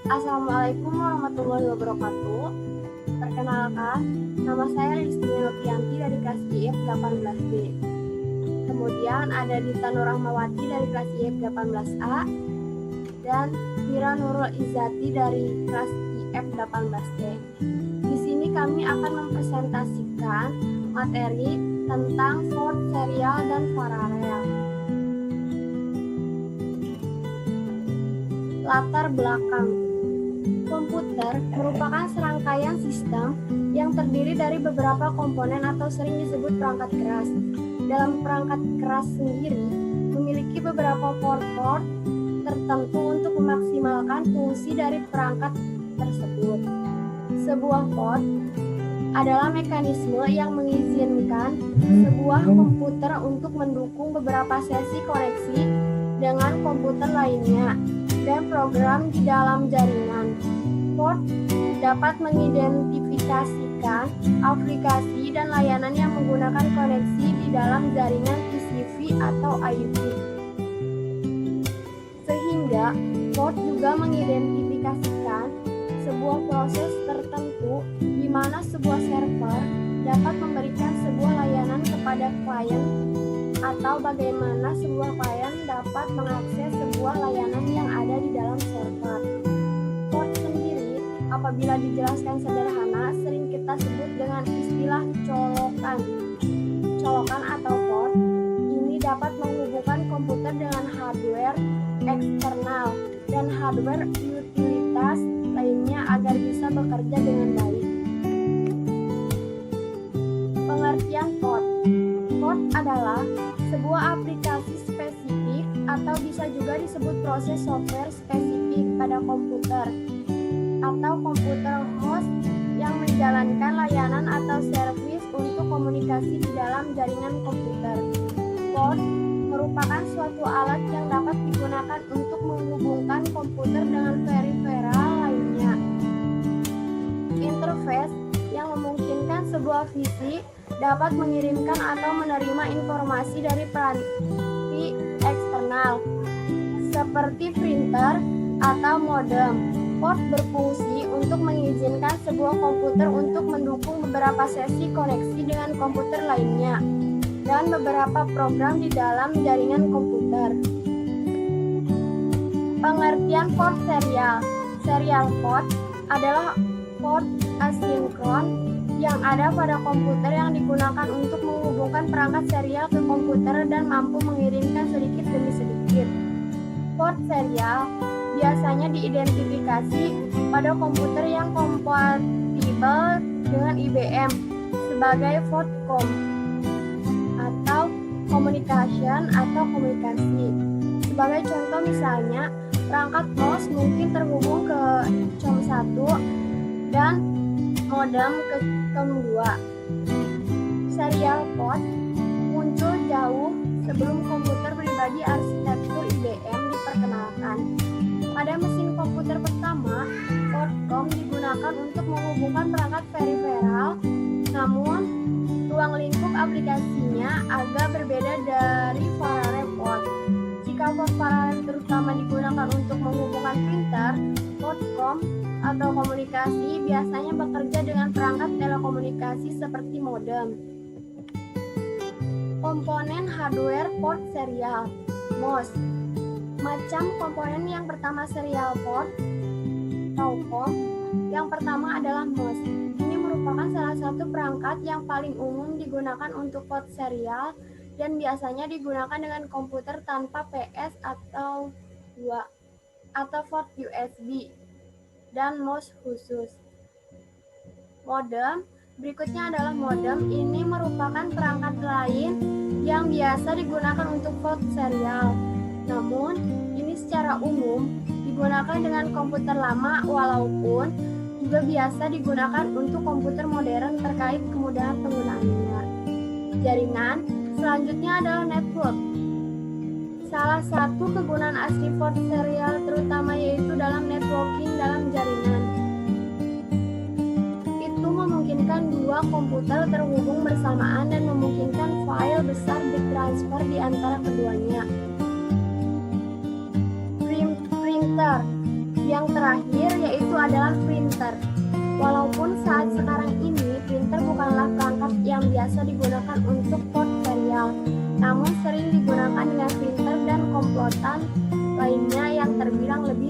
Assalamualaikum warahmatullahi wabarakatuh. Perkenalkan, nama saya Rizky Notianti dari kelas IF 18B. Kemudian ada Dita Nurahmawati dari kelas IF 18A dan Mira Nurul Izzati dari kelas IF 18D. Di sini kami akan mempresentasikan materi tentang Ford serial dan paralel. Latar belakang. Komputer merupakan serangkaian sistem yang terdiri dari beberapa komponen atau sering disebut perangkat keras. Dalam perangkat keras sendiri memiliki beberapa port-port tertentu untuk memaksimalkan fungsi dari perangkat tersebut. Sebuah port adalah mekanisme yang mengizinkan sebuah komputer untuk mendukung beberapa sesi koneksi dengan komputer lainnya dan program di dalam jaringan. Port dapat mengidentifikasikan aplikasi dan layanan yang menggunakan koneksi di dalam jaringan TCP atau IP. Sehingga port juga mengidentifikasikan sebuah proses tertentu di mana sebuah server dapat memberikan sebuah layanan kepada klien atau bagaimana sebuah klien dapat mengakses sebuah layanan yang ada di dalam server. Port sendiri, apabila dijelaskan sederhana, sering kita sebut dengan istilah colokan. Colokan atau port ini dapat menghubungkan komputer dengan hardware eksternal dan hardware utilitas lainnya agar bisa bekerja dengan baik. Pengertian port. Port adalah sebuah aplikasi spesifik atau bisa juga disebut proses software spesifik pada komputer atau komputer host yang menjalankan layanan atau servis untuk komunikasi di dalam jaringan komputer. Port merupakan suatu alat yang dapat digunakan untuk menghubungkan komputer dengan peripheral lainnya. Interface yang memungkinkan sebuah PC dapat mengirimkan atau menerima informasi dari peranti eksternal seperti printer atau modem. Port berfungsi untuk mengizinkan sebuah komputer untuk mendukung beberapa sesi koneksi dengan komputer lainnya dan beberapa program di dalam jaringan komputer. Pengertian port serial. Serial port adalah port asinkron yang ada pada komputer yang digunakan untuk menghubungkan perangkat serial ke komputer dan mampu mengirimkan sedikit demi sedikit. Port serial biasanya diidentifikasi pada komputer yang kompatibel dengan IBM sebagai Portcom atau communication atau komunikasi. Sebagai contoh misalnya, perangkat mouse mungkin terhubung ke COM1 dan modem ke COM2. Serial port muncul jauh sebelum komputer pribadi arsitektur IBM diperkenalkan. Pada mesin komputer pertama, Portcom digunakan untuk menghubungkan perangkat peripheral, namun ruang lingkup aplikasinya agak berbeda dari parallel port. Jika port paralel terutama digunakan untuk menghubungkan printer, Portcom atau komunikasi biasanya bekerja dengan perangkat telekomunikasi seperti modem. Komponen hardware port serial, MOS. Macam komponen yang pertama serial port, TOPCOM. Yang pertama adalah MOS. Ini merupakan salah satu perangkat yang paling umum digunakan untuk port serial dan biasanya digunakan dengan komputer tanpa PS atau port USB dan MOS khusus. Modem. Berikutnya adalah modem. Ini merupakan perangkat lain yang biasa digunakan untuk port serial. Namun, ini secara umum digunakan dengan komputer lama walaupun juga biasa digunakan untuk komputer modern terkait kemudahan penggunaannya. Jaringan. Selanjutnya adalah network. Salah satu kegunaan asli port serial terutama yaitu dalam networking dalam jaringan. Itu memungkinkan dua komputer terhubung bersamaan dan memungkinkan file besar ditransfer di antara keduanya. Printer Yang terakhir yaitu adalah printer. Walaupun saat sekarang ini printer bukanlah perangkat yang biasa digunakan untuk port serial, namun sering digunakan dengan printer dan komplotan lainnya yang terbilang lebih